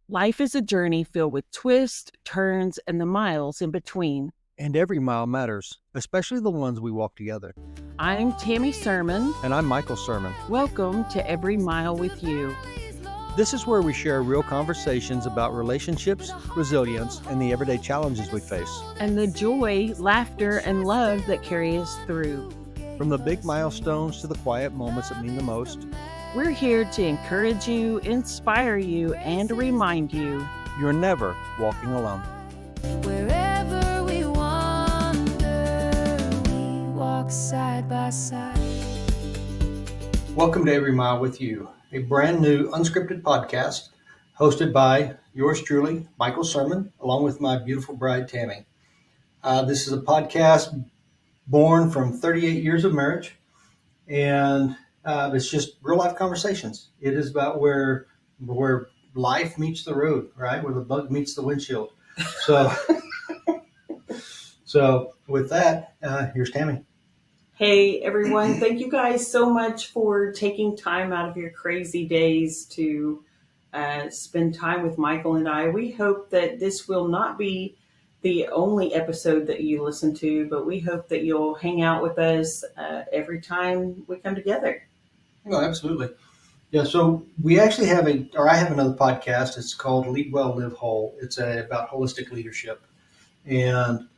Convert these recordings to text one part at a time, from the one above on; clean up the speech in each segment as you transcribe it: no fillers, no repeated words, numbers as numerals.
Life is a journey filled with twists, turns, and the miles in between. And every mile matters, especially the ones we walk together. I'm Tammy Sermon. And I'm Michael Sermon. Welcome to Every Mile with You. This is where we share real conversations about relationships, resilience, and the everyday challenges we face. And the joy, laughter, and love that carry us through. From the big milestones to the quiet moments that mean the most. We're here to encourage you, inspire you, and remind you you're never walking alone. Wherever we wander, we walk side by side. Welcome to Every Mile with You, a brand new unscripted podcast hosted by yours truly, Michael Sermon, along with my beautiful bride, Tammy. This is a podcast born from 38 years of marriage, and it's just real life conversations. It is about where life meets the road, right? Where the bug meets the windshield. So with that, here's Tammy. Hey everyone, thank you guys so much for taking time out of your crazy days to spend time with Michael and I. We hope that this will not be the only episode that you listen to, but we hope that you'll hang out with us every time we come together. Oh, absolutely. Yeah, so we actually have I have another podcast. It's called Lead Well, Live Whole. It's about holistic leadership. And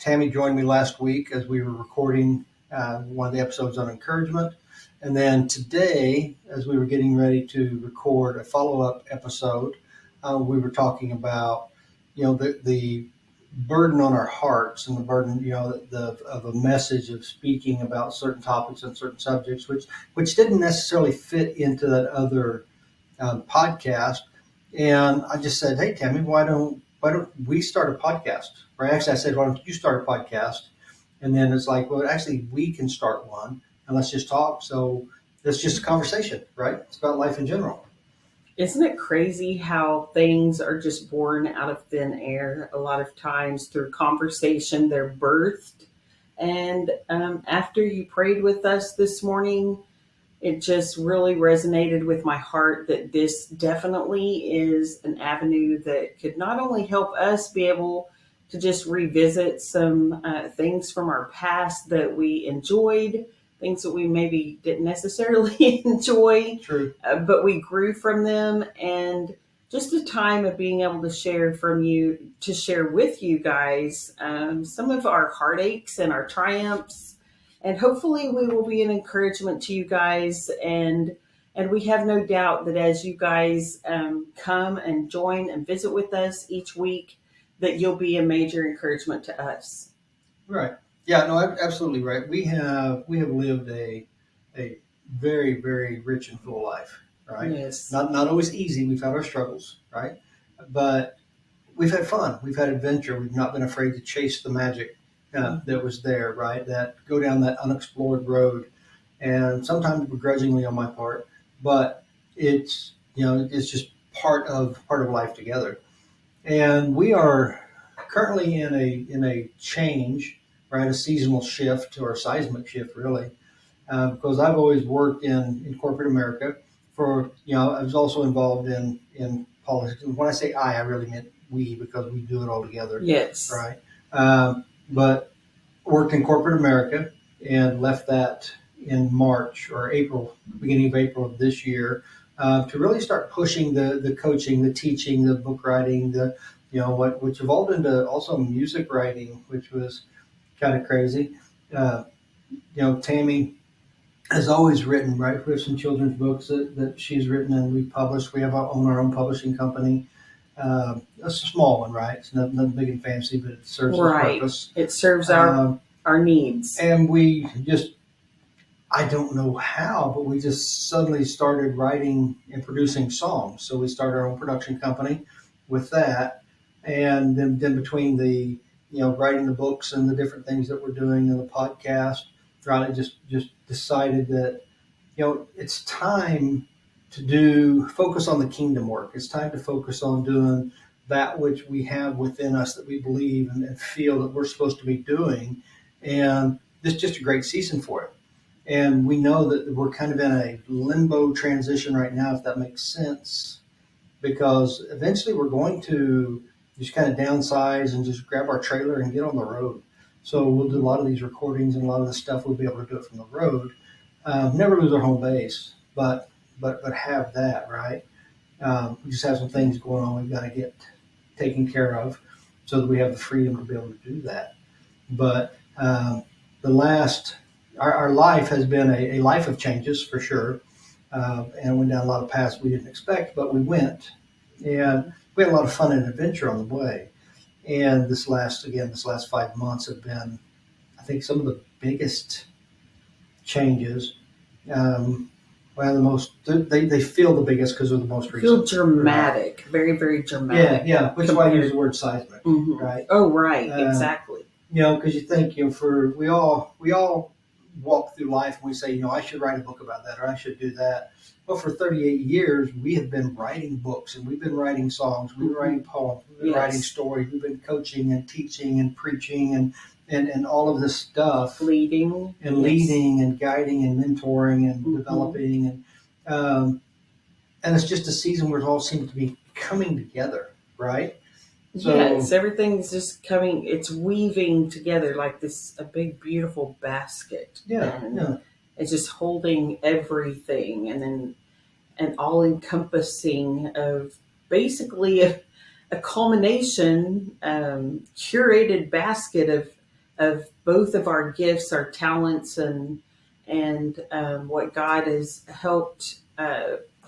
Tammy joined me last week as we were recording one of the episodes on encouragement. And then today, as we were getting ready to record a follow-up episode, we were talking about, the burden on our hearts and the burden, of a message of speaking about certain topics and certain subjects, which didn't necessarily fit into that other podcast. And I just said, hey, Tammy, why don't we start a podcast? Or actually, I said, why don't you start a podcast? And then it's like, well, actually, we can start one and let's just talk. So it's just a conversation, right? It's about life in general. Isn't it crazy how things are just born out of thin air? A lot of times through conversation, they're birthed. And after you prayed with us this morning, it just really resonated with my heart that this definitely is an avenue that could not only help us be able to just revisit some things from our past that we enjoyed, things that we maybe didn't necessarily enjoy, but we grew from them, and just a time of being able to share with you guys some of our heartaches and our triumphs, and hopefully we will be an encouragement to you guys, and we have no doubt that as you guys come and join and visit with us each week, that you'll be a major encouragement to us. Right. Yeah, no, absolutely right. We have lived a very, very rich and full life, right? Yes. Not always easy. We've had our struggles, right? But we've had fun. We've had adventure. We've not been afraid to chase the magic that was there, right? That go down that unexplored road, and sometimes begrudgingly on my part, but it's just part of life together. And we are currently in a change, right? A seasonal shift or a seismic shift, really, because I've always worked in corporate America. I was also involved in politics. And when I say I really meant we, because we do it all together. Yes. Right. But worked in corporate America and left that in March or April, beginning of April of this year, to really start pushing the coaching, the teaching, the book writing, which evolved into also music writing, which was kind of crazy. Tammy has always written, right? We have some children's books that she's written and we published. We have our own publishing company. It's a small one, right? It's nothing big and fancy, but it serves a purpose. It serves our needs. And we just, I don't know how, but we just suddenly started writing and producing songs. So we started our own production company with that. And then between the, writing the books and the different things that we're doing in the podcast, Riley just decided that, it's time to focus on the kingdom work. It's time to focus on doing that which we have within us that we believe and feel that we're supposed to be doing. And this is just a great season for it. And we know that we're kind of in a limbo transition right now, if that makes sense. because eventually we're going to just kind of downsize and just grab our trailer and get on the road. So we'll do a lot of these recordings and a lot of the stuff we'll be able to do it from the road. Never lose our home base, but have that right. We just have some things going on we've got to get taken care of so that we have the freedom to be able to do that. But the last, our life has been a life of changes for sure, and went down a lot of paths we didn't expect, but we went, and we had a lot of fun and adventure on the way. And this last 5 months have been, I think, some of the biggest changes. Well, the most they feel the biggest because they're the most recent. Feel dramatic, very, very dramatic. Yeah. Which is why I use the word seismic, Mhm. right? Oh, right, exactly. Because you think, we all walk through life and we say, I should write a book about that or I should do that. Well, for 38 years, we have been writing books and we've been writing songs, we've been writing poems, we've been writing stories, we've been coaching and teaching and preaching and all of this stuff. Leading and guiding and mentoring and developing. And it's just a season where it all seems to be coming together, right? So, yes, everything's just coming, it's weaving together like a big, beautiful basket. Yeah. It's just holding everything and all encompassing of basically a culmination, curated basket of both of our gifts, our talents, and what God has helped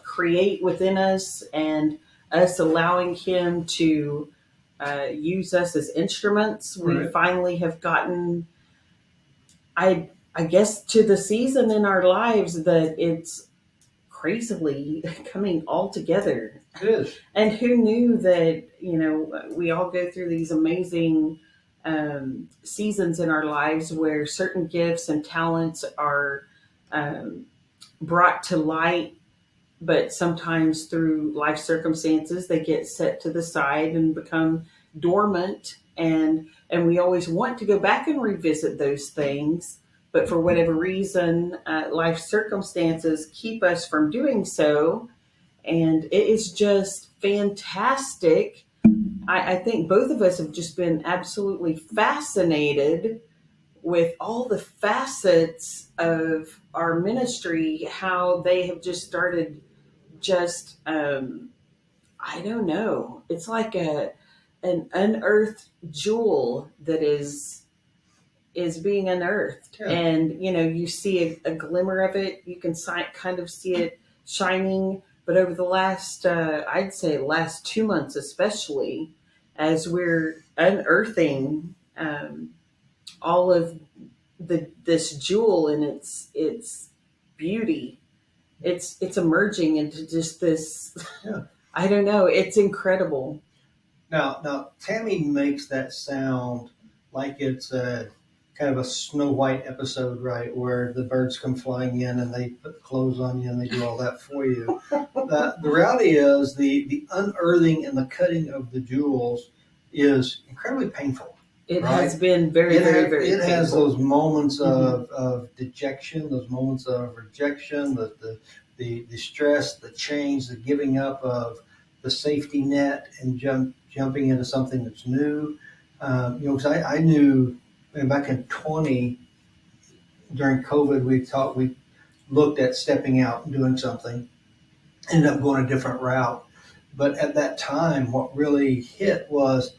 create within us, and us allowing Him to use us as instruments. Right. We finally have gotten, I guess, to the season in our lives that it's crazily coming all together. it is. And who knew that, we all go through these amazing seasons in our lives where certain gifts and talents are brought to light, but sometimes through life circumstances, they get set to the side and become dormant. And we always want to go back and revisit those things. But for whatever reason, life circumstances keep us from doing so. And it is just fantastic. I think both of us have just been absolutely fascinated with all the facets of our ministry, how they have just started I don't know. It's like an unearthed jewel that is being unearthed. Yeah. And you see a glimmer of it. You can kind of see it shining. But over the last I'd say last 2 months especially, as we're unearthing all of this jewel and its beauty, it's emerging into just this. Yeah. I don't know, it's incredible. Now Tammy makes that sound like it's a kind of a Snow White episode, right, where the birds come flying in and they put clothes on you and they do all that for you. The reality is the unearthing and the cutting of the jewels is incredibly painful. It right? has been very, very, very It painful. has those moments of dejection, those moments of rejection, the stress, the change, the giving up of the safety net and jumping into something that's new. Because I knew back in 20 during COVID, we looked at stepping out and doing something, ended up going a different route. But at that time, what really hit was,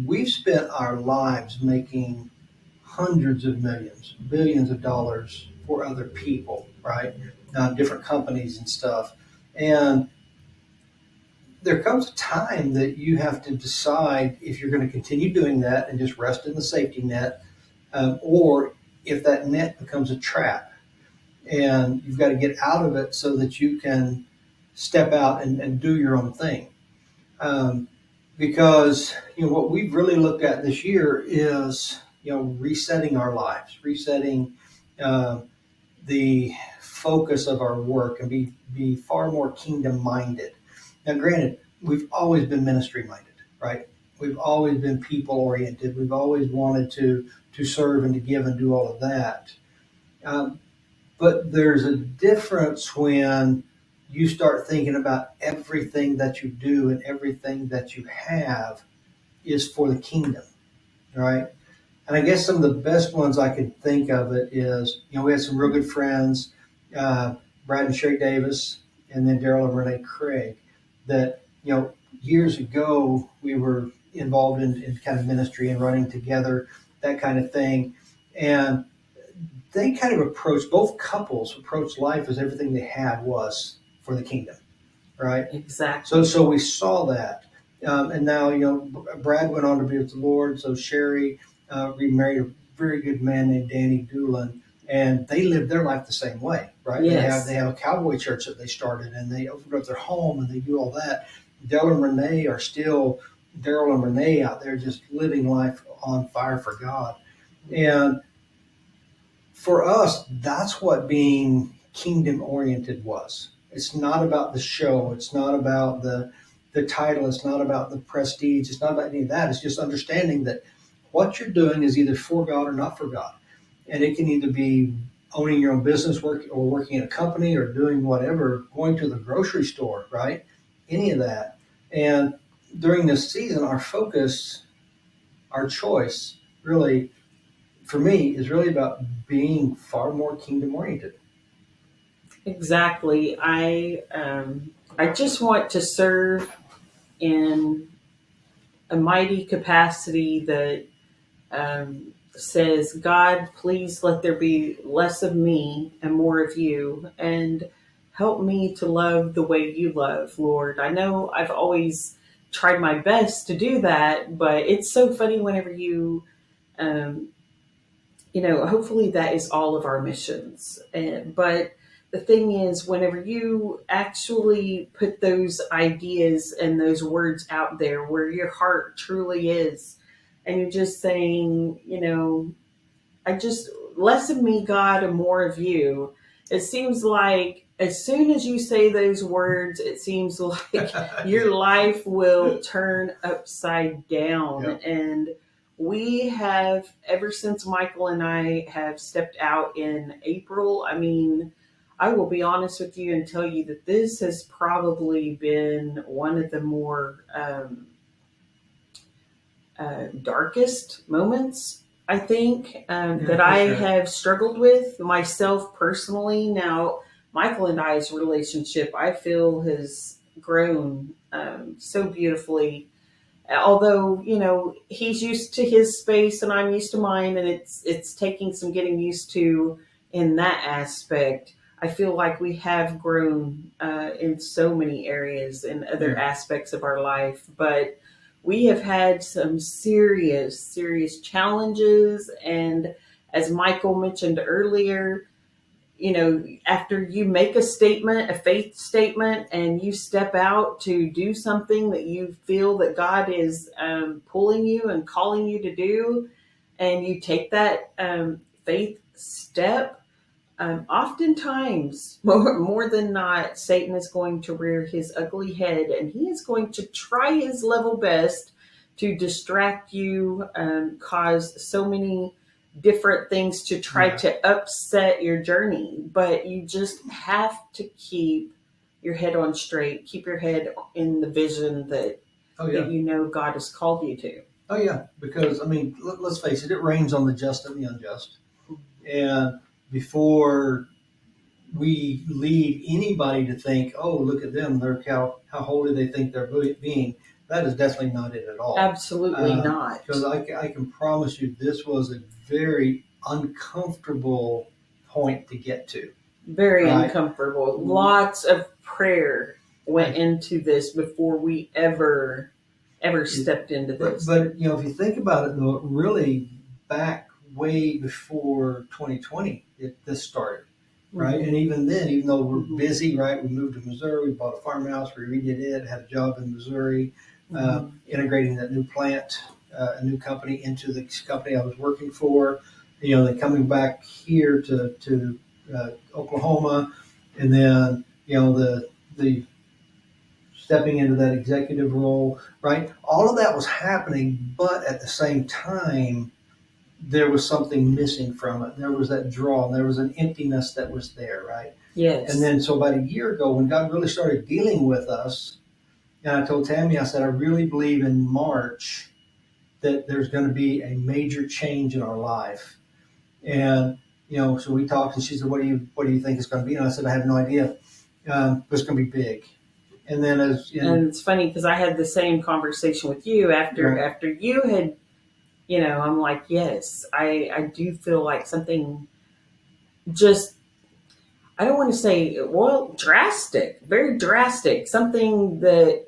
we've spent our lives making hundreds of millions, billions of dollars for other people, right? Different companies and stuff. And there comes a time that you have to decide if you're going to continue doing that and just rest in the safety net, or if that net becomes a trap and you've got to get out of it so that you can step out and do your own thing. Because what we've really looked at this year is resetting our lives, resetting the focus of our work, and be far more kingdom minded. Now, granted, we've always been ministry minded, right? We've always been people oriented. We've always wanted to serve and to give and do all of that. But there's a difference when you start thinking about everything that you do and everything that you have is for the kingdom, right? And I guess some of the best ones I could think of it is, we had some real good friends, uh, Brad and Sherry Davis, and then Daryl and Renee Craig, that, years ago we were involved in kind of ministry and running together, that kind of thing. And they kind of both couples approached life as everything they had was for the kingdom, right? Exactly. So we saw that. And now, Brad went on to be with the Lord. So Sherry remarried a very good man named Danny Doolin, and they lived their life the same way, right? Yes. They have a cowboy church that they started, and they opened up their home, and they do all that. Daryl and Renee are still Daryl and Renee out there just living life on fire for God. And for us, that's what being kingdom oriented was. It's not about the show. It's not about the title. It's not about the prestige. It's not about any of that. It's just understanding that what you're doing is either for God or not for God. And it can either be owning your own business, working in a company, or doing whatever, going to the grocery store, right? Any of that. And during this season, our focus, our choice, really, for me, is really about being far more kingdom oriented. Exactly. I just want to serve in a mighty capacity that says, God, please let there be less of me and more of you, and help me to love the way you love, Lord. I know I've always tried my best to do that, but it's so funny whenever um, hopefully that is all of our missions. But the thing is, whenever you actually put those ideas and those words out there where your heart truly is, and you're just saying, I just less of me, God, and more of you. It seems like as soon as you say those words, it seems like your life will turn upside down. Yep. And we have, ever since Michael and I have stepped out in April, I mean, I will be honest with you and tell you that this has probably been one of the more darkest moments, I think, that I Sure. have struggled with myself personally. Now, Michael and I's relationship, I feel, has grown so beautifully. Although, he's used to his space and I'm used to mine, and it's taking some getting used to in that aspect. I feel like we have grown in so many areas in other Yeah. aspects of our life, but we have had some serious, serious challenges. And as Michael mentioned earlier, after you make a statement, a faith statement, and you step out to do something that you feel that God is pulling you and calling you to do, and you take that faith step, oftentimes, more than not, Satan is going to rear his ugly head, and he is going to try his level best to distract you, cause so many different things to try Yeah. to upset your journey. But you just have to keep your head on straight, keep your head in the vision that Oh yeah. God has called you to. Oh yeah. Because I mean, let's face it. It rains on the just and the unjust. And before we lead anybody to think, oh, look at them, they're how holy they think they're being. That is definitely not it at all. Absolutely not. Because I can promise you, this was a very uncomfortable point to get to. Very Right. uncomfortable. Lots of prayer went into this before we ever stepped into this. But if you think about it, though, really back way before 2020, this started. Right. Mhm. And even then, even though we're Mhm. busy, right, we moved to Missouri, we bought a farmhouse, we redid it, had a job in Missouri, Mhm. integrating that new plant, a new company into the company I was working for, then coming back here to Oklahoma, and then, the stepping into that executive role, right? All of that was happening, but at the same time, there was something missing from it. There was that draw, and there was an emptiness that was there, right? Yes. And then, so about a year ago, when God really started dealing with us, and I told Tammy, I said, I really believe in March that there's going to be a major change in our life. And, so we talked, and she said, what do you think it's going to be? And I said, I have no idea. But it's going to be big. And then and it's funny because I had the same conversation with you after you had, I'm like, yes, I do feel like something just, I don't want to say, well, drastic, very drastic, something that,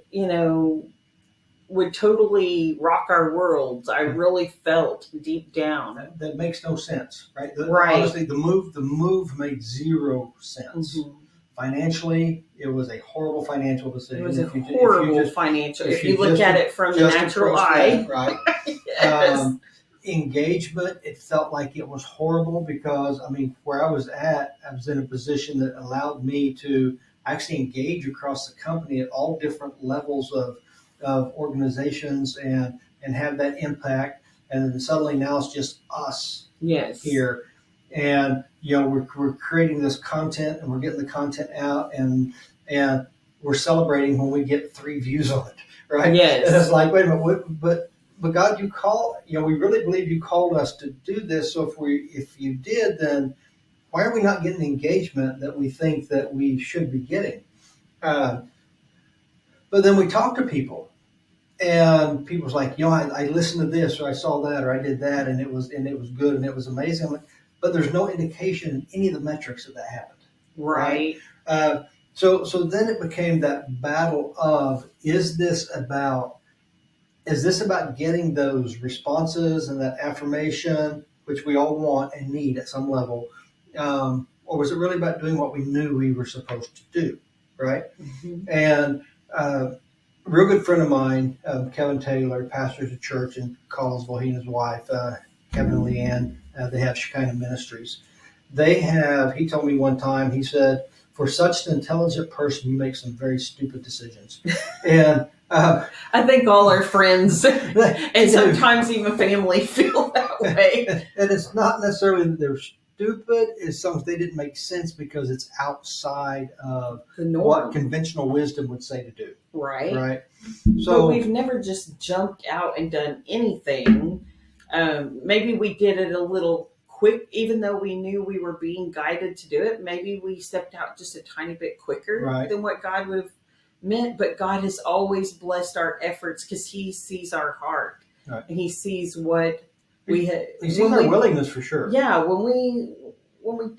would totally rock our worlds. I really felt deep down. That makes no sense, right? Right. Honestly, the move made zero sense. Mm-hmm. Financially, it was a horrible financial decision. It was horrible financial. If you look at it from the natural eye, right? Yes. Engagement, it felt like it was horrible because where I was at, I was in a position that allowed me to actually engage across the company at all different levels of organizations and have that impact. And then suddenly now it's just us here. And we're creating this content, and we're getting the content out, and we're celebrating when we get 3 views on it, right? Yes. And it's like, wait a minute, but God, we really believe you called us to do this. So if you did, then why are we not getting the engagement that we think that we should be getting? But then we talk to people, and people's like, I listened to this, or I saw that, or I did that, and it was good, and it was amazing. I'm like, but there's no indication in any of the metrics that happened. Right. So then it became that battle of, is this about getting those responses and that affirmation, which we all want and need at some level, or was it really about doing what we knew we were supposed to do, right? Mm-hmm. And a real good friend of mine, Kevin Taylor, pastors a church in Collinsville. He and his wife, Kevin and Leanne, they have Shekinah Ministries. He told me one time, he said, for such an intelligent person, you make some very stupid decisions. And I think all our friends and sometimes even family feel that way. And it's not necessarily that they're stupid, it's something they didn't make sense because it's outside of The norm. what conventional wisdom would say to do. Right. Right. So, but we've never just jumped out and done anything. Maybe we did it a little quick, even though we knew we were being guided to do it. Maybe we stepped out just a tiny bit quicker than what God would have meant. But God has always blessed our efforts because He sees our heart, and He sees what we have. He sees our willingness for sure. Yeah, when we,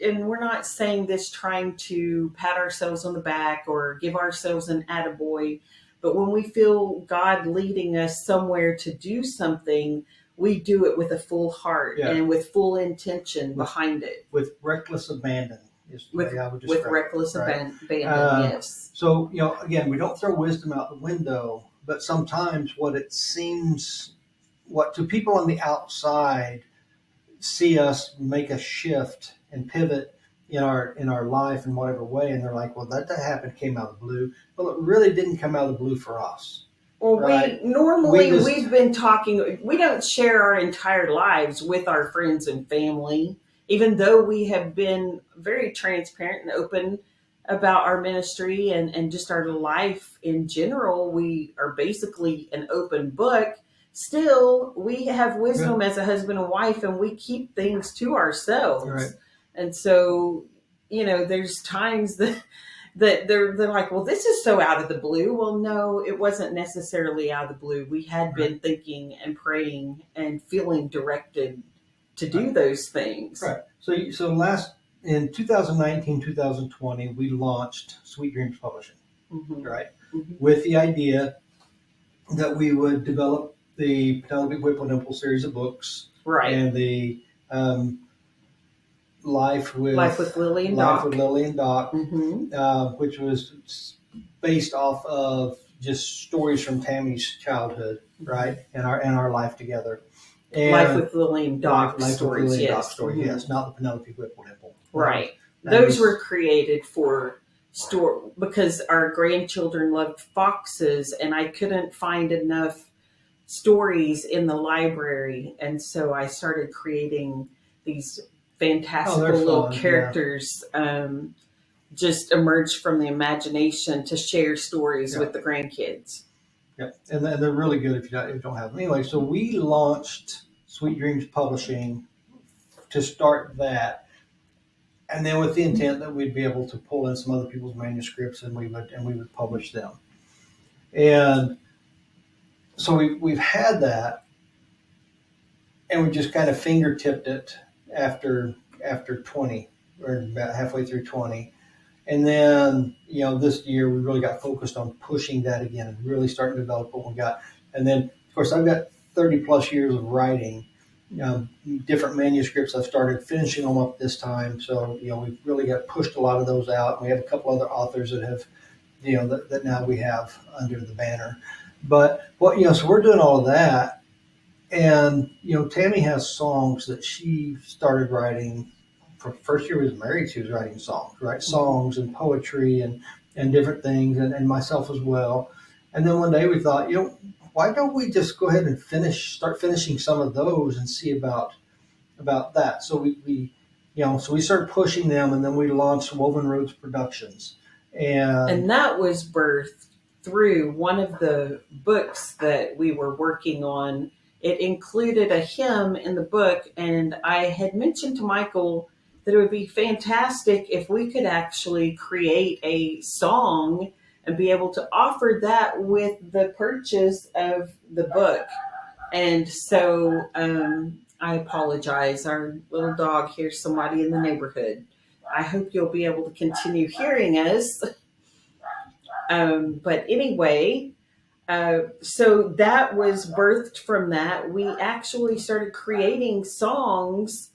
and we're not saying this trying to pat ourselves on the back or give ourselves an attaboy, but when we feel God leading us somewhere to do something, we do it with a full heart and with full intention behind it. With reckless abandon is the way I would describe it. With reckless abandon, yes. So, again, we don't throw wisdom out the window, but sometimes what to people on the outside see us make a shift and pivot in our life in whatever way, and they're like, well, that happened, came out of the blue. Well, it really didn't come out of the blue for us. Well, we've been talking, we don't share our entire lives with our friends and family, even though we have been very transparent and open about our ministry and just our life in general. We are basically an open book. Still, we have wisdom as a husband and wife, and we keep things to ourselves. Right. And so, there's times that they're like, well, this is so out of the blue. Well, no, it wasn't necessarily out of the blue. We had been thinking and praying and feeling directed to do those things. Right. So in 2019, 2020, we launched Sweet Dreams Publishing, with the idea that we would develop the Penelope Whipple Dimple series of books, and the Life with Lily and Doc, which was based off of just stories from Tammy's childhood, right, and our life together. And Life with Lily and Doc stories, yes, not the Penelope Whipple Dimple. Right. Those were created for because our grandchildren loved foxes, and I couldn't find enough stories in the library, and so I started creating these Oh, fantastical they're little fun. Yeah. characters. Just emerged from the imagination to share stories Yeah. with the grandkids. Yeah. And they're really good if you don't have them. Anyway, so we launched Sweet Dreams Publishing to start that, and then with the intent that we'd be able to pull in some other people's manuscripts and we would publish them. And so we've had that, and we just kind of fingertipped it after 20, or about halfway through 20. And then, this year we really got focused on pushing that again and really starting to develop what we got. And then, of course, I've got 30 plus years of writing, different manuscripts. I've started finishing them up this time. So, we've really got pushed a lot of those out. We have a couple other authors that have, that now we have under the banner. But so we're doing all of that. And, Tammy has songs that she started writing. For first year we was married, she was writing songs, right? Songs and poetry and different things, and myself as well. And then one day we thought, why don't we just go ahead and start finishing some of those and see about that. So we started pushing them, and then we launched Woven Roads Productions. And that was birthed through one of the books that we were working on. It included a hymn in the book, and I had mentioned to Michael that it would be fantastic if we could actually create a song and be able to offer that with the purchase of the book. And so I apologize. Our little dog hears somebody in the neighborhood. I hope you'll be able to continue hearing us. But anyway, so that was birthed from that. We actually started creating songs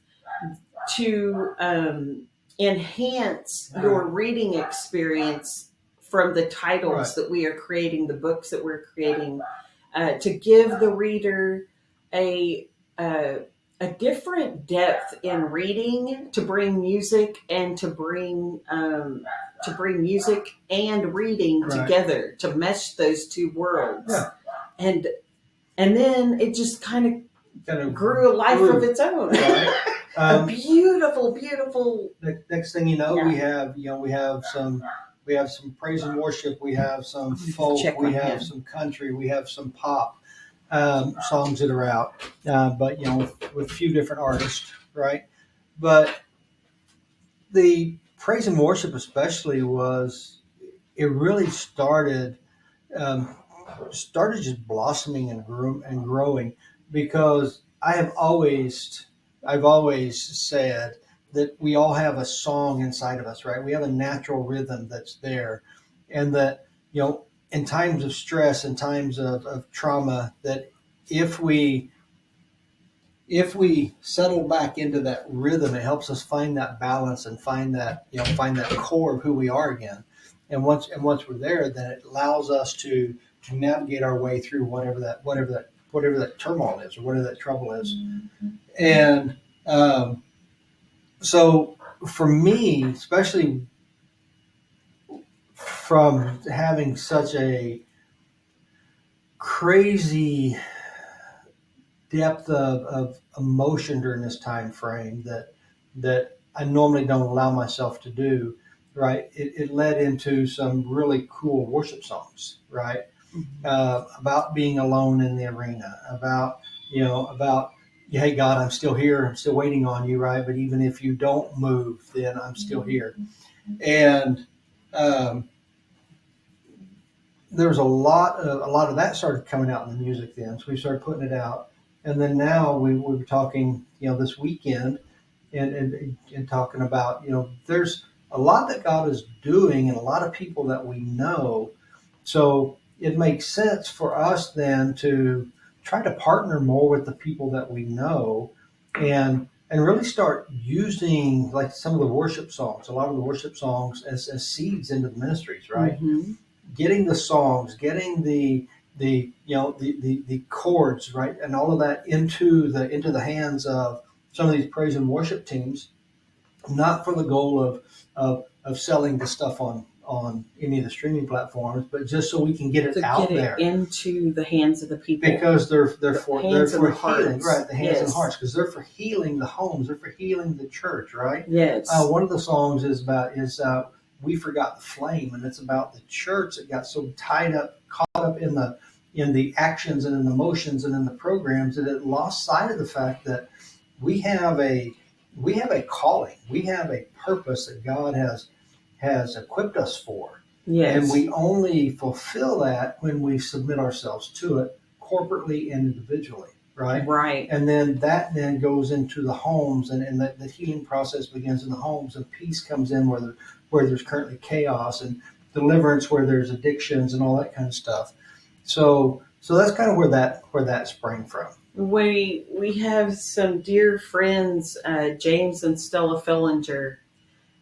to enhance your reading experience from the titles that we are creating, the books that we're creating, to give the reader a different depth in reading, to bring music and to bring music and reading together, to mesh those two worlds. And then it just kind of grew a life of its own. A beautiful. Next thing you know, we have some praise and worship. We have some folk. We have some country. We have some pop songs that are out. But with a few different artists, right? But the praise and worship, especially, it really started just blossoming and growing, because I've always said that we all have a song inside of us, right? We have a natural rhythm that's there, and that in times of stress, in times of trauma, that if we settle back into that rhythm, it helps us find that balance and find that core of who we are again. And once we're there, then it allows us to navigate our way through whatever that turmoil is, or whatever that trouble is. And so for me, especially from having such a crazy depth of emotion during this time frame that I normally don't allow myself to do, right? It led into some really cool worship songs, right? About being alone in the arena, about hey God, I'm still here, I'm still waiting on you, right? But even if you don't move, then I'm still here. And there was a lot of that started coming out in the music then, so we started putting it out. And then now we were talking, this weekend, and talking about, there's a lot that God is doing, and a lot of people that we know. So it makes sense for us then to try to partner more with the people that we know, and really start using, like, some of the worship songs, a lot of the worship songs as seeds into the ministries, right? Mm-hmm. Getting the songs, getting the chords, right, and all of that into the hands of some of these praise and worship teams, not for the goal of selling the stuff on on any of the streaming platforms, but just so we can get it To out get it there. into the hands of the people. Because they're for hands and the healing, hearts. right? The hands and Yes. hearts, because they're for healing the homes, they're for healing the church, right? Yes. One of the songs is "We Forgot the Flame," and it's about the church that got so caught up in the actions and in the emotions and in the programs that it lost sight of the fact that we have a calling, we have a purpose that God has equipped us for. Yes. And we only fulfill that when we submit ourselves to it corporately and individually, right? Right. And then that then goes into the homes, and the healing process begins in the homes, and peace comes in where there's currently chaos, and deliverance where there's addictions and all that kind of stuff. So that's kind of where that sprang from. We have some dear friends, James and Stella Fillinger,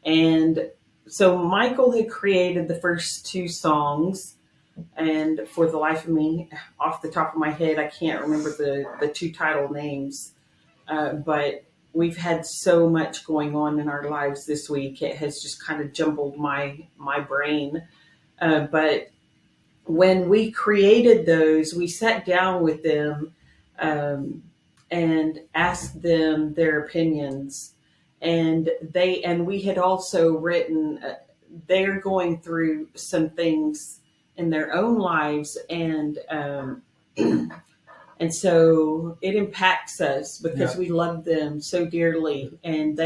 and so Michael had created the first two songs, and for the life of me, off the top of my head, I can't remember the two title names, but we've had so much going on in our lives this week. It has just kind of jumbled my brain. But when we created those, we sat down with them and asked them their opinions. And we had also written, they're going through some things in their own lives, and and so it impacts us because we love them so dearly, and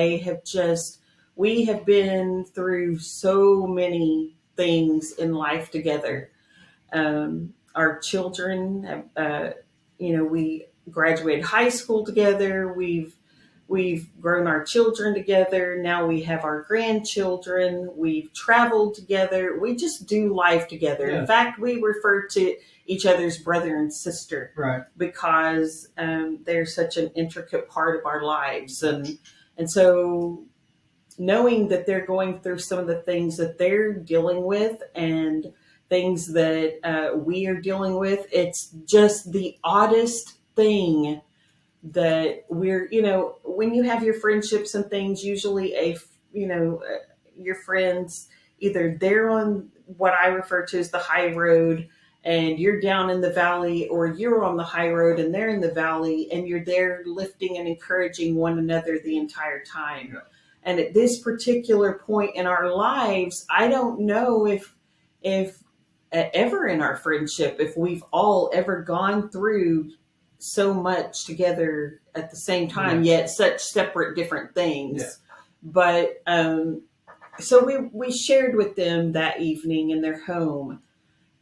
we have been through so many things in life together. Our children, we graduated high school together. We've grown our children together. Now we have our grandchildren. We've traveled together. We just do life together. Yeah. In fact, we refer to each other's brother and sister, right? Because they're such an intricate part of our lives, and so knowing that they're going through some of the things that they're dealing with and things that we are dealing with, it's just the oddest thing that we're, when you have your friendships and things, usually your friends, either they're on what I refer to as the high road and you're down in the valley, or you're on the high road and they're in the valley, and you're there lifting and encouraging one another the entire time. Yeah. And at this particular point in our lives, I don't know if ever in our friendship, if we've all ever gone through so much together at the same time, yet such separate different things. Yeah. But so we shared with them that evening in their home,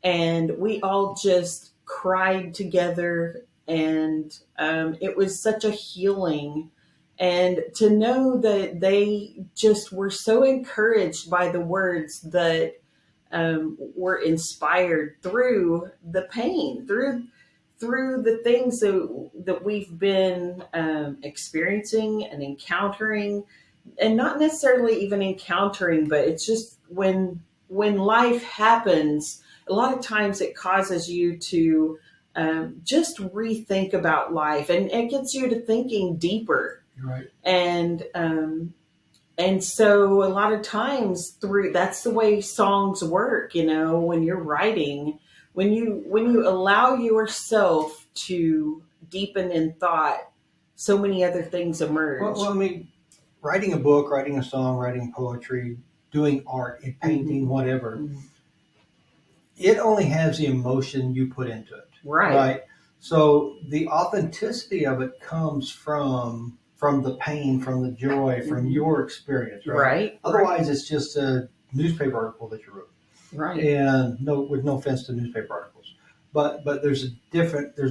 and we all just cried together, and it was such a healing. And to know that they just were so encouraged by the words that were inspired through the pain, through the things that we've been experiencing and encountering, and not necessarily even encountering, but it's just when life happens, a lot of times it causes you to just rethink about life, and it gets you to thinking deeper. Right. And so a lot of times that's the way songs work, when you're writing, when you allow yourself to deepen in thought, so many other things emerge. Well, I mean, writing a book, writing a song, writing poetry, doing art, painting, whatever, it only has the emotion you put into it. Right. So the authenticity of it comes from the pain, from the joy, from your experience, right? Otherwise, it's just a newspaper article that you wrote. Right. And with no offense to newspaper articles, but there's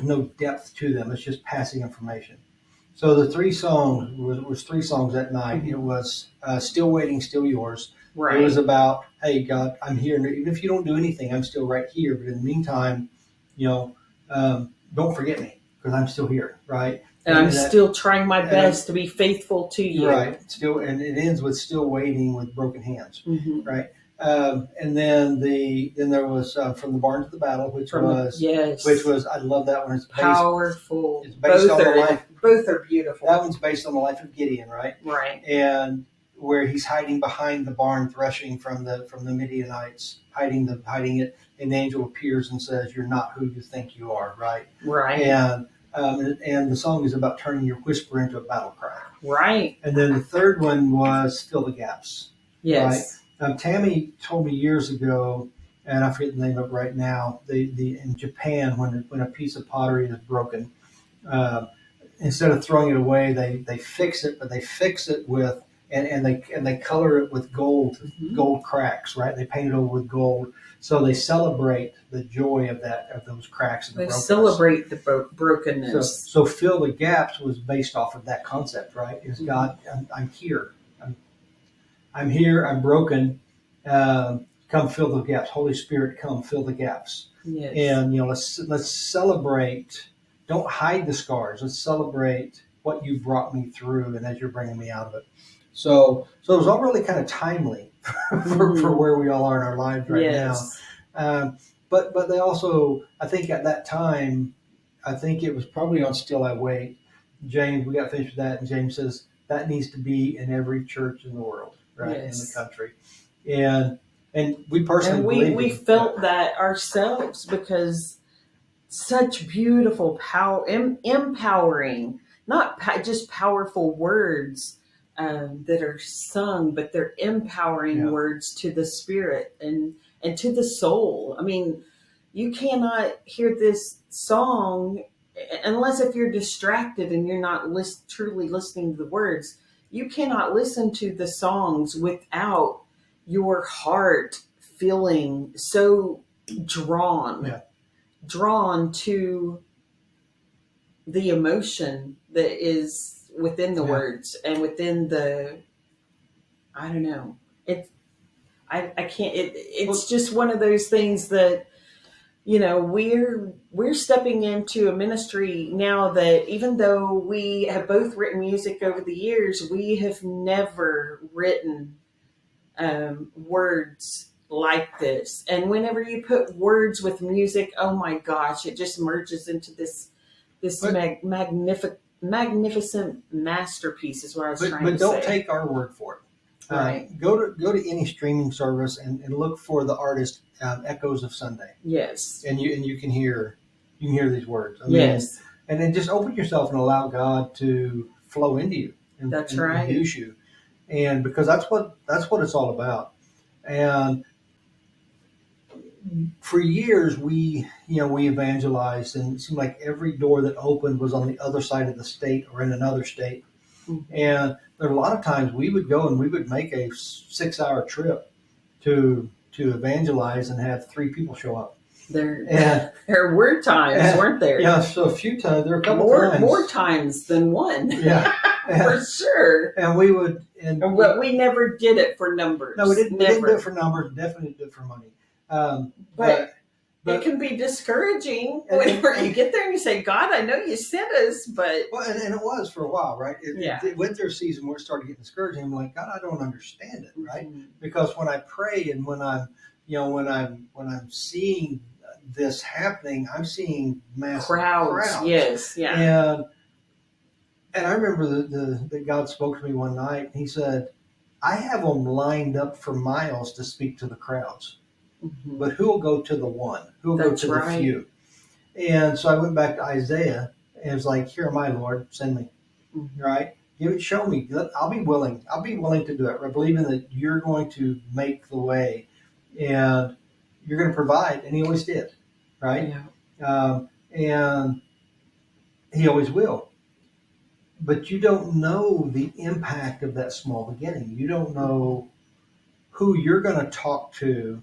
no depth to them. It's just passing information. So the three songs was three songs that night. It was Still Waiting, Still Yours. Right. It was about, hey, God, I'm here. Even if you don't do anything, I'm still right here. But in the meantime, don't forget me, because I'm still here, right? And I'm still trying my best to be faithful to you. Right. Still, and it ends with still waiting with broken hands, right? And then there was From the Barn to the Battle, which was I love that one. It's powerful. It's based on the life. Both are beautiful. That one's based on the life of Gideon, right? Right. And where he's hiding behind the barn threshing from the Midianites, hiding it, and the angel appears and says, "You're not who you think you are," right? Right. And the song is about turning your whisper into a battle cry. Right. And then the third one was fill the gaps. Yes. Right? Tammy told me years ago, and I forget the name of it right now. In Japan, when a piece of pottery is broken, instead of throwing it away, they fix it, but they fix it with and they color it with gold cracks, right? They paint it over with gold, so they celebrate the joy of those cracks and the brokenness. Celebrate the brokenness. So fill the gaps was based off of that concept, right? Is God, I'm here, I'm here, I'm broken. Come fill the gaps. Holy Spirit, come fill the gaps. Yes. And let's celebrate. Don't hide the scars. Let's celebrate what you brought me through, and as you're bringing me out of it. So it was all really kind of timely for where we all are in our lives right now. But they also, I think at that time, I think it was probably on Still I Wait. James, we got finished with that, and James says that needs to be in every church in the world, right, in the country. And we personally we felt that ourselves, because such beautiful, empowering, not just powerful words that are sung, but they're empowering words to the spirit and to the soul. I mean, you cannot hear this song unless if you're distracted and you're not truly listening to the words. You cannot listen to the songs without your heart feeling so drawn to the emotion that is within the words and within the, I don't know. I can't, it's just one of those things that, we're stepping into a ministry now that, even though we have both written music over the years, we have never written words like this. And whenever you put words with music, oh my gosh, it just merges into this magnificent masterpiece is what I was trying to say. But don't take our word for it. Right. Go to any streaming service and look for the artist Echoes of Sunday. Yes. And you can hear these words. Yes. And then just open yourself and allow God to flow into you. And use you. And because that's what it's all about. And for years we evangelized, and it seemed like every door that opened was on the other side of the state or in another state. Mm-hmm. And there were a lot of times we would go and we would make a 6-hour trip to evangelize and have 3 people show up. There were times, weren't there? Yeah, so a few times. There were a couple times. More times than one. Yeah. For sure. And we would... But we never did it for numbers. No, we didn't do it for numbers. Definitely did it for money. But it can be discouraging whenever you get there and you say, God, I know you sent us, but... Well, and it was for a while, right? It went through a season where it started getting discouraging. I'm like, God, I don't understand it, right? Mm-hmm. Because when I pray and when I'm seeing this happening, I'm seeing massive crowds. Yes, yeah. And I remember that God spoke to me one night, and he said, I have them lined up for miles to speak to the crowds. Mm-hmm. But who will go to the one? Who will go to the few? And so I went back to Isaiah, and it was like, here am I, Lord, send me. Mm-hmm. Right? Show me. I'll be willing. I'll be willing to do it. I believe in that you're going to make the way, and you're going to provide. And he always did. Right? Yeah. And he always will. But you don't know the impact of that small beginning. You don't know who you're going to talk to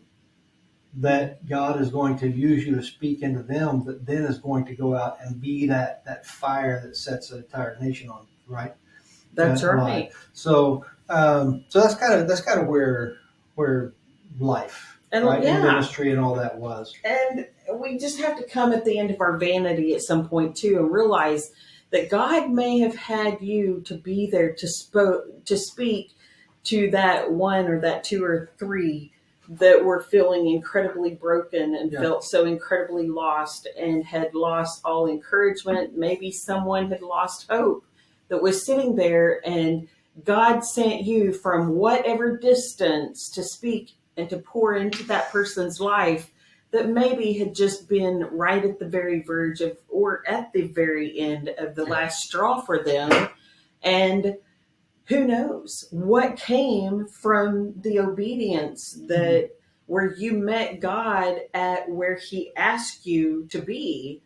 that God is going to use you to speak into them, that then is going to go out and be that fire that sets an entire nation on, right? That's right. So that's kind of where life and ministry and all that was. And we just have to come at the end of our vanity at some point too and realize that God may have had you to be there to speak to that one or that 2 or 3 that were feeling incredibly broken and felt so incredibly lost and had lost all encouragement. Maybe someone had lost hope that was sitting there, and God sent you from whatever distance to speak and to pour into that person's life that maybe had just been right at the very verge of, or at the very end of the Yeah. last straw for them. And who knows what came from the obedience that where you met God at where He asked you to be.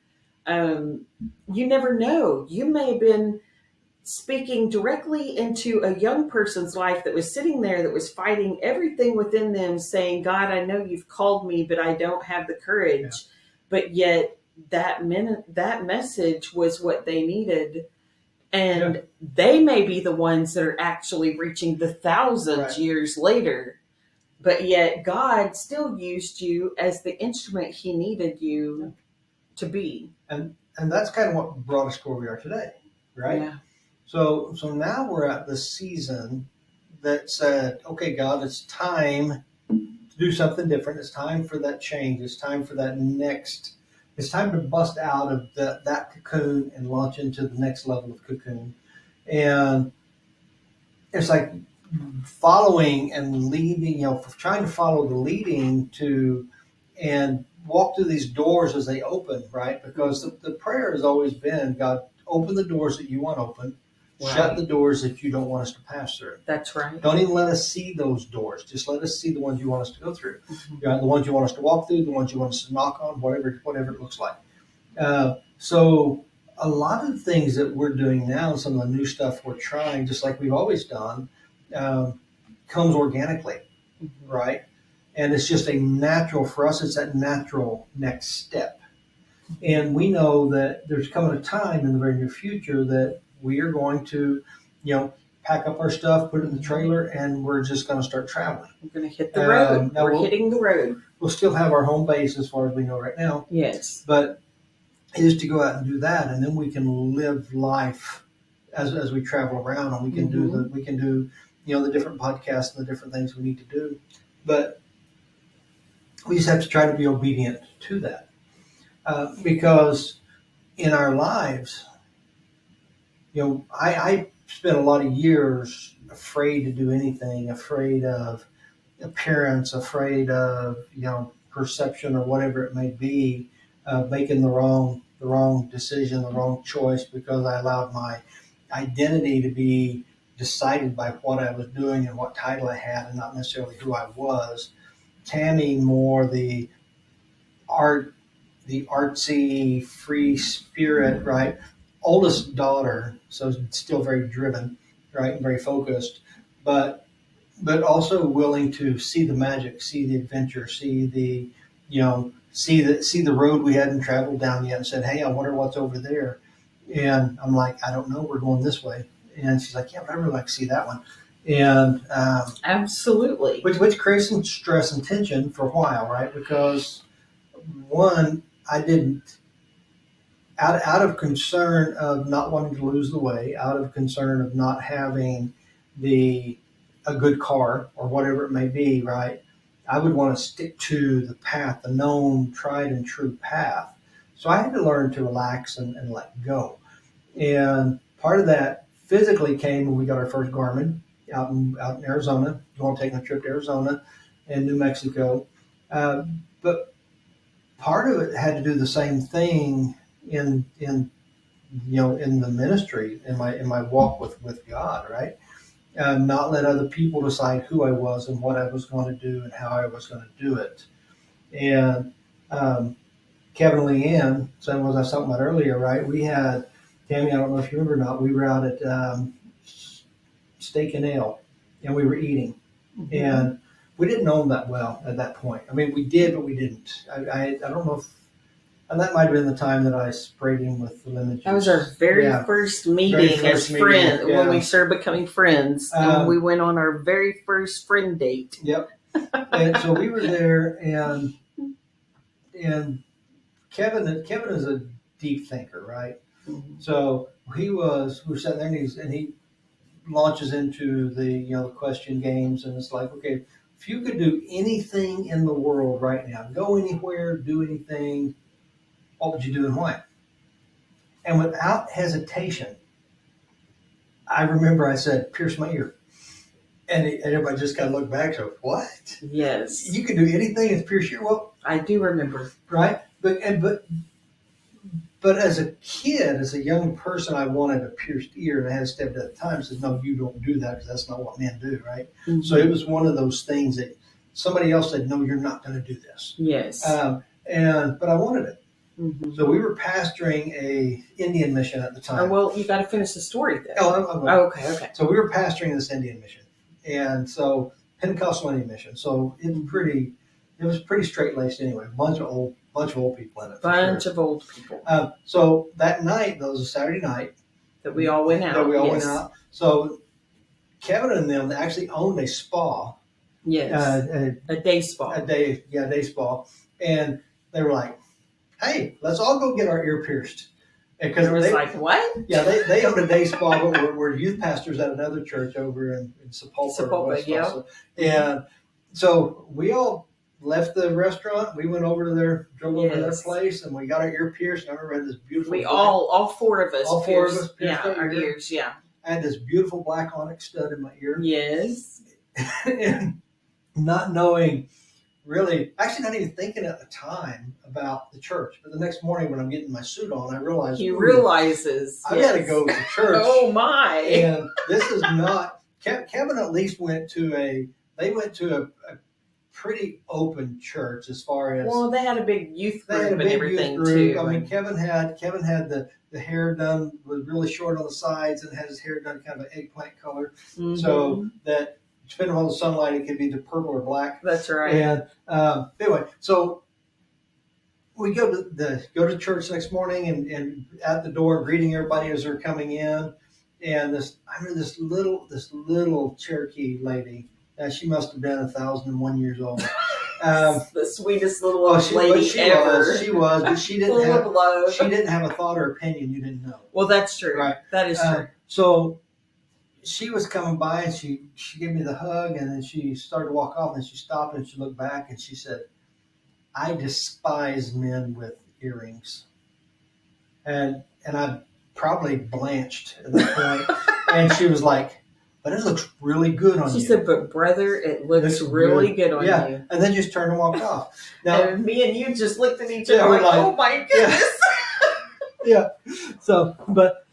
Um, you never know. You may have been speaking directly into a young person's life that was sitting there that was fighting everything within them, saying, God, I know you've called me, but I don't have the courage. Yeah. But yet that message was what they needed. And Yeah. they may be the ones that are actually reaching the thousands Right. years later. But yet God still used you as the instrument He needed you to be. And that's kind of what brought us to where we are today, right? Yeah. So now we're at the season that said, okay, God, it's time to do something different. It's time for that change. It's time for that next. It's time to bust out of that cocoon and launch into the next level of cocoon. And it's like following and leading, trying to follow the leading to and walk through these doors as they open, right? Because the prayer has always been, God, open the doors that you want open, shut the doors that you don't want us to pass through. That's right. Don't even let us see those doors. Just let us see the ones you want us to go through. The ones you want us to walk through, the ones you want us to knock on, whatever it looks like. So a lot of the things that we're doing now, some of the new stuff we're trying, just like we've always done, comes organically, right? And it's just a natural for us. It's that natural next step. And we know that there's coming a time in the very near future that we are going to, pack up our stuff, put it in the trailer, and we're just going to start traveling. We're going to hit the road. Now We're hitting the road. We'll still have our home base as far as we know right now. Yes. But it is to go out and do that, and then we can live life as we travel around, and we can do the different podcasts and the different things we need to do. But we just have to try to be obedient to that, because in our lives, I spent a lot of years afraid to do anything, afraid of appearance, afraid of perception or whatever it may be, making the wrong decision, the wrong choice, because I allowed my identity to be decided by what I was doing and what title I had, and not necessarily who I was. Tammy more the artsy, free spirit, right? Oldest daughter, so still very driven, right, and very focused, but also willing to see the magic, see the adventure, see the see the road we hadn't traveled down yet, and said, hey, I wonder what's over there. And I'm like, I don't know, we're going this way. And she's like, yeah, but I really like to see that one. And Absolutely. which creates some stress and tension for a while, right? Because one, I didn't, out of concern of not wanting to lose the way, out of concern of not having a good car or whatever it may be, right? I would want to stick to the path, the known, tried and true path. So I had to learn to relax and let go. And part of that physically came when we got our first Garmin out in Arizona, going taking a trip to Arizona and New Mexico. But part of it had to do the same thing in in the ministry, in my walk with God, right? Not let other people decide who I was and what I was going to do and how I was going to do it. And Kevin and Leanne, so as I was talking about earlier, right? We had Tammy. I don't know if you remember or not. We were out at Steak and Ale, and we were eating, and we didn't know them that well at that point. I mean, we did, but we didn't. I don't know if. And that might have been the time that I sprayed him with the lemon juice. That was our very first meeting as friends, when we started becoming friends. And we went on our very first friend date. Yep. And so we were there, and Kevin is a deep thinker, right? Mm-hmm. So we were sitting there, and he launches into the question games, and it's like, okay, if you could do anything in the world right now, go anywhere, do anything, what would you do and why? And without hesitation, I remember I said, pierce my ear. And everybody just kind of looked back. So, what? Yes. You can do anything and pierce your ear? Well, I do remember. right? But as a kid, as a young person, I wanted a pierced ear, and I had stepped at the time and said, no, you don't do that because that's not what men do, right? Mm-hmm. So it was one of those things that somebody else said, no, you're not going to do this. Yes. But I wanted it. Mm-hmm. So we were pastoring a Indian mission at the time. Oh, well, you got to finish the story then. Okay. So we were pastoring this Indian mission, and so Pentecostal Indian mission. So it was pretty straight laced anyway. Bunch of old people in it. Bunch of old people. So that night, that was a Saturday night. That we all went out. Went out. So Kevin and them actually owned a spa. Yes. A day spa. A day spa. And they were like, hey, let's all go get our ear pierced. Because it was like, what? Yeah, they owned a day spa, but we're youth pastors at another church over in Sepulpa. Yeah. And so we all left the restaurant. We went over to drove over to their place, and we got our ear pierced. And I remember I had this beautiful. All four of us. All four of us pierced our ears. Yeah. I had this beautiful black onyx stud in my ear. Yes. And not knowing, really, actually not even thinking at the time about the church. But the next morning when I'm getting my suit on, I realized he realizes I got to go to church. Oh my! And this is not. Kevin at least went to a pretty open church as far as. Well, they had a big youth group and everything too. I mean, Kevin had the hair done, was really short on the sides, and had his hair done kind of an eggplant color, so that depending on the sunlight, it could be the purple or black. That's right. And anyway, so we go to church next morning, and at the door greeting everybody as they're coming in, and I remember this little Cherokee lady. She must have been 1,001 years old. The sweetest little old lady ever. She was, but she didn't have a thought or opinion you didn't know. Well, that's true. Right. That is true. So she was coming by, and she gave me the hug, and then she started to walk off, and she stopped and she looked back and she said, I despise men with earrings. And I probably blanched at that point. And she was like, but it looks really good on you. She said, but brother, it looks really good on you. And then just turned and walked off. Now, and me and you just looked at each other like, oh my goodness. Yeah. So, but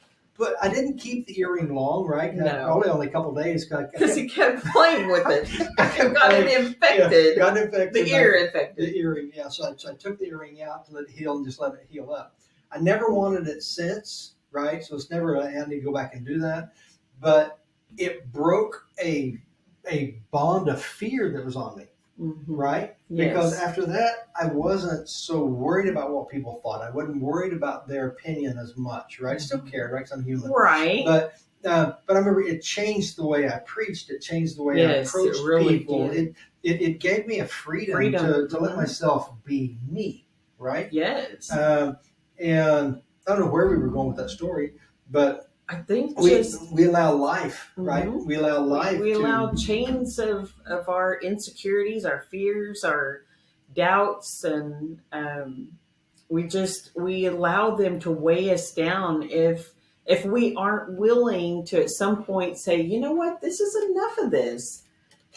I didn't keep the earring long, right? No. Probably only a couple of days. Because he kept playing with it. Got it infected. Got infected. The ear infected. The earring, yeah. So I took the earring out to let it heal and just let it heal up. I never wanted it since, right? So it's never I need to go back and do that. But it broke a bond of fear that was on me, right? Yes. Because after that, I wasn't so worried about what people thought. I wasn't worried about their opinion as much, right? I still cared, right? Because I'm human. Right. But I remember it changed the way I preached. It changed the way I approached people. It gave me a freedom to let myself be me, right? Yes. And I don't know where we were going with that story, but I think we allow life, right? We allow life. We allow chains of our insecurities, our fears, our doubts, and we allow them to weigh us down if we aren't willing to at some point say, you know what, this is enough of this.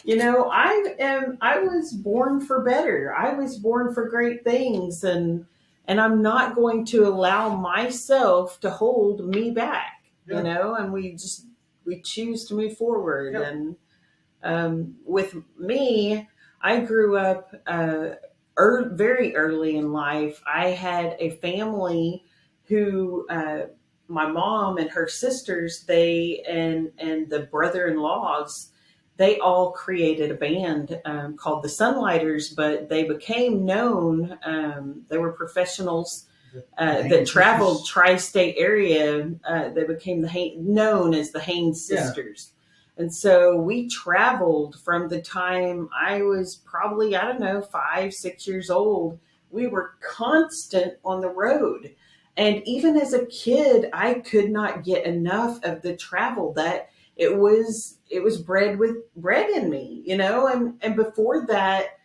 You know, I was born for better. I was born for great things, and I'm not going to allow myself to hold me back. Yeah. You know, and we choose to move forward. Yeah. And with me, I grew up very early in life. I had a family who my mom and her sisters, they and the brother-in-laws, they all created a band called the Sunlighters, but they became known. They were professionals that traveled tri-state area. They became known as the Haynes Sisters. Yeah. And so we traveled from the time I was probably, 5, 6 years old. We were constant on the road. And even as a kid, I could not get enough of the travel. That it was bred in me, you know, and before that,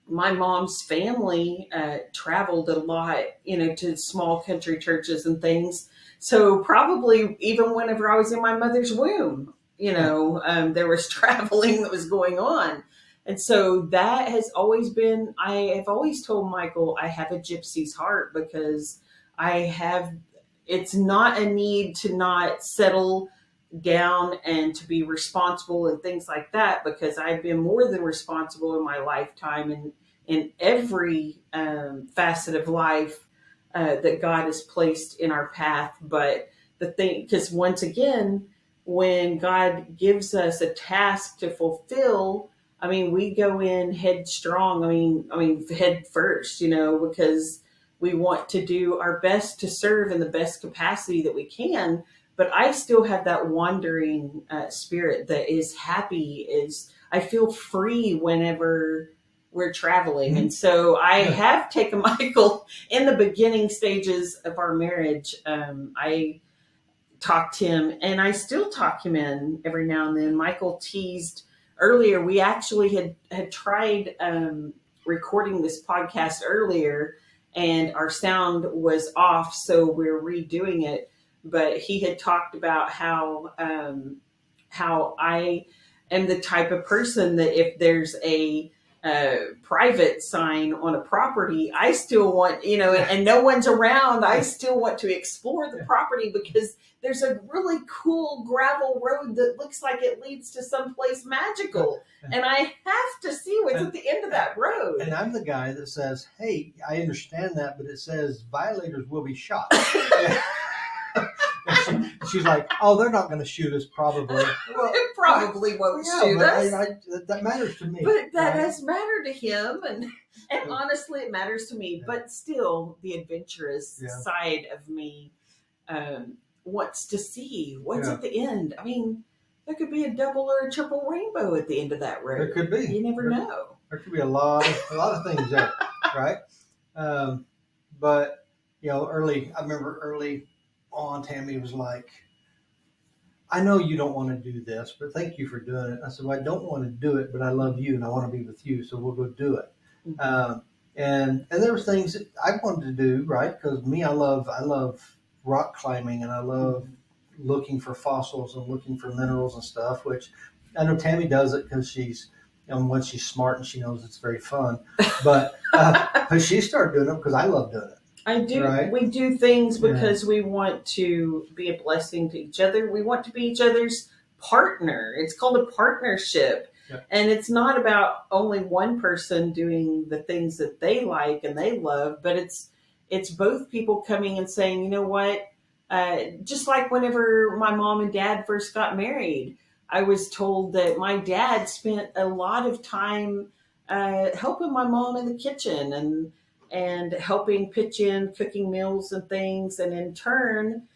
my mom's family traveled a lot, you know, to small country churches and things. So probably even whenever I was in my mother's womb, there was traveling that was going on. And so that has always been, I have always told Michael I have a gypsy's heart, because I have, it's not a need to not settle down and to be responsible and things like that, because I've been more than responsible in my lifetime, and in every facet of life that God has placed in our path. But the thing, because once again, when God gives us a task to fulfill, I mean, we go in headstrong. I mean, head first, because we want to do our best to serve in the best capacity that we can. But I still have that wandering spirit that is happy. Is I feel free whenever we're traveling, Mhm. and so I Yeah. have taken Michael in the beginning stages of our marriage. I talked him, and I still talk him in every now and then. Michael teased earlier. We actually had tried recording this podcast earlier, and our sound was off, so we're redoing it. But he had talked about how I am the type of person that if there's a private sign on a property, I still want, and no one's around, I still want to explore the property, because there's a really cool gravel road that looks like it leads to someplace magical. And I have to see what's at the end of that road. And I'm the guy that says, hey, I understand that, but it says violators will be shot. She's like, oh, they're not going to shoot us, probably. Well, it probably won't shoot but us. that matters to me. But that right? has mattered to him, and honestly, it matters to me. Yeah. But still, the adventurous Yeah. side of me wants to see what's Yeah. at the end. I mean, there could be a double or a triple rainbow at the end of that road. There could be. You never know. There could be a lot of things there, right? But I remember early on, Tammy was like, I know you don't want to do this, but thank you for doing it. I said, well, I don't want to do it, but I love you and I want to be with you, so we'll go do it. Mm-hmm. And there were things that I wanted to do, right? Because I love rock climbing, and I love looking for fossils and looking for minerals and stuff. Which I know Tammy does it because she's, once she's smart and she knows it's very fun. But she started doing it because I love doing it. I do. Right? We do things because we want to be a blessing to each other. We want to be each other's partner. It's called a partnership. Yep. And it's not about only one person doing the things that they like and they love, but it's both people coming and saying, you know what? Just like whenever my mom and dad first got married, I was told that my dad spent a lot of time helping my mom in the kitchen and helping pitch in cooking meals and things. And in turn,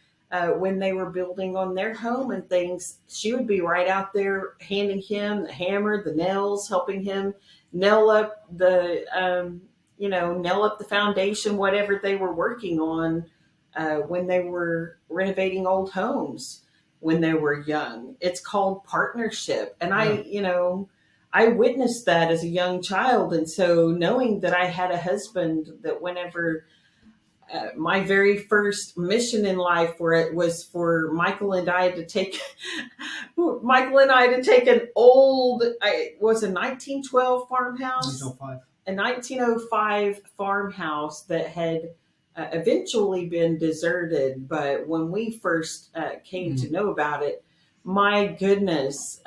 when they were building on their home and things, she would be right out there handing him the hammer, the nails, helping him nail up the foundation, whatever they were working on when they were renovating old homes when they were young. It's called partnership. And I witnessed that as a young child. And so knowing that I had a husband that whenever my very first mission in life, where it was for Michael and I to take an old, it was a 1912 farmhouse, 1905. a 1905 farmhouse that had eventually been deserted. But when we first came to know about it, my goodness,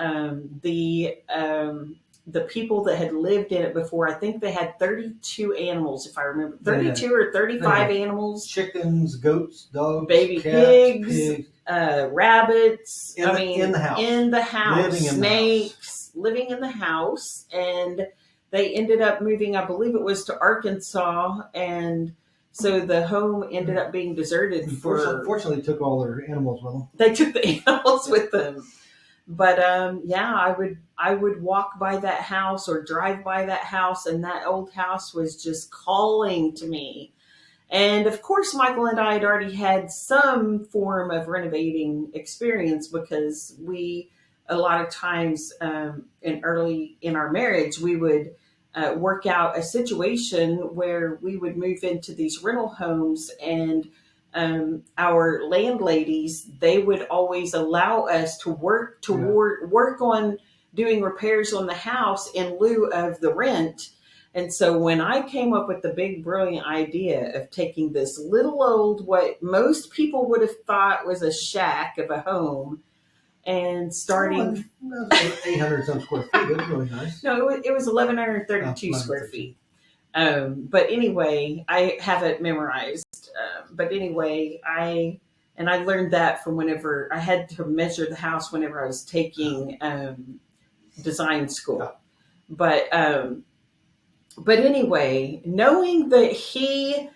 the people that had lived in it before, I think they had 32 animals, if I remember, 32 or 35 animals. Chickens, goats, dogs, baby cats, pigs, rabbits. In the house. In the house. Living in Snakes, living in the house. And they ended up moving, I believe it was to Arkansas, and so the home ended up being deserted. Unfortunately, took all their animals with them. They took the animals with them. But I would walk by that house or drive by that house, and that old house was just calling to me. And of course, Michael and I had already had some form of renovating experience, because we, a lot of times early in our marriage, we would work out a situation where we would move into these rental homes, and our landladies, they would always allow us to work on doing repairs on the house in lieu of the rent. And so when I came up with the big brilliant idea of taking this little old, what most people would have thought was a shack of a home, and starting 800 some square feet. It was really nice. no, it was 1132 square feet. But anyway, I have it memorized. But anyway, I learned that from whenever I had to measure the house whenever I was taking design school. Yeah. But anyway, knowing that he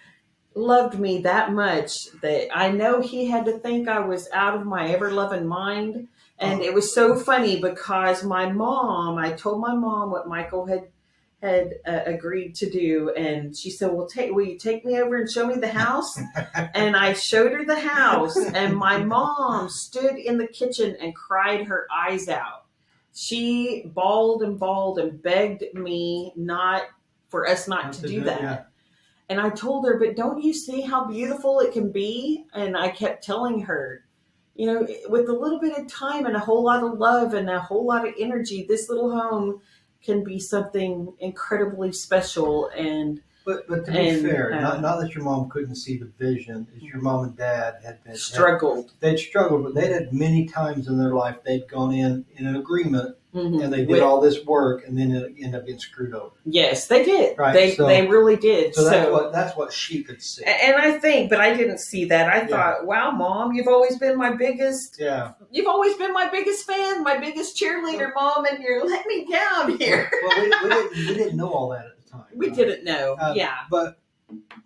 loved me that much, that I know he had to think I was out of my ever loving mind. And it was so funny because I told my mom what Michael had agreed to do, and she said, "Well, will you take me over and show me the house?" And I showed her the house, and my mom stood in the kitchen and cried her eyes out. She bawled and begged me for us not to do that. Yeah. And I told her, "But don't you see how beautiful it can be?" And I kept telling her, with a little bit of time and a whole lot of love and a whole lot of energy, this little home can be something incredibly special. But to be fair, not that your mom couldn't see the vision, is your mom and dad had struggled. They'd struggled, but they'd had many times in their life they'd gone in an agreement, Mm-hmm. and they did all this work, and then it ended up getting screwed over. Yes, they did. Right? They really did. So that's what she could see. And I think, but I didn't see that. I thought, wow, Mom, you've always been my biggest. Yeah. You've always been my biggest fan, my biggest cheerleader, Mom, and you're letting me down here. Well, we didn't know all that at the time. We didn't know. Yeah. But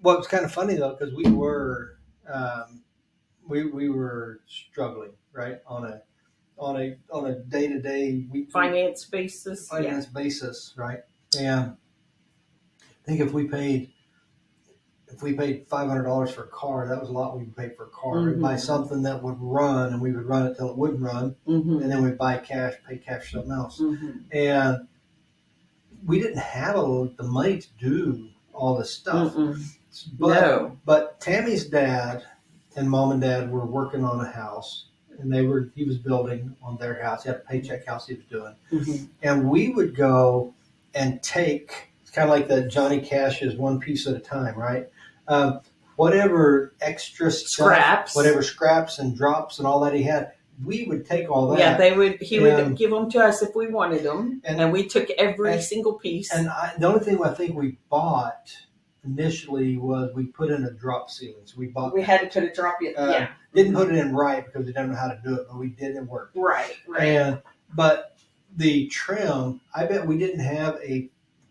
what's kind of funny though, because we were struggling, right, on a day-to-day finance basis. Right? And I think if we paid $500 for a car, that was a lot we would pay for a car. Mm-hmm. We'd buy something that would run, and we would run it till it wouldn't run, mm-hmm. and then we'd pay cash for something else. Mm-hmm. And we didn't have the money to do all this stuff. No. But Tammy's dad and Mom and Dad were working on a house, and he was building on their house. He had a paycheck house he was doing. Mm-hmm. And we would go and it's kind of like the Johnny Cash's one piece at a time, right? Whatever extra scraps, whatever scraps and drops and all that he had, we would take all that. Yeah, he would give them to us if we wanted them, and we took every single piece. And the only thing I think we bought initially was we put in a drop ceiling. So we had to put a drop in. Didn't put it in right because we didn't know how to do it, but we did. It worked. Right. But the trim, I bet we didn't have a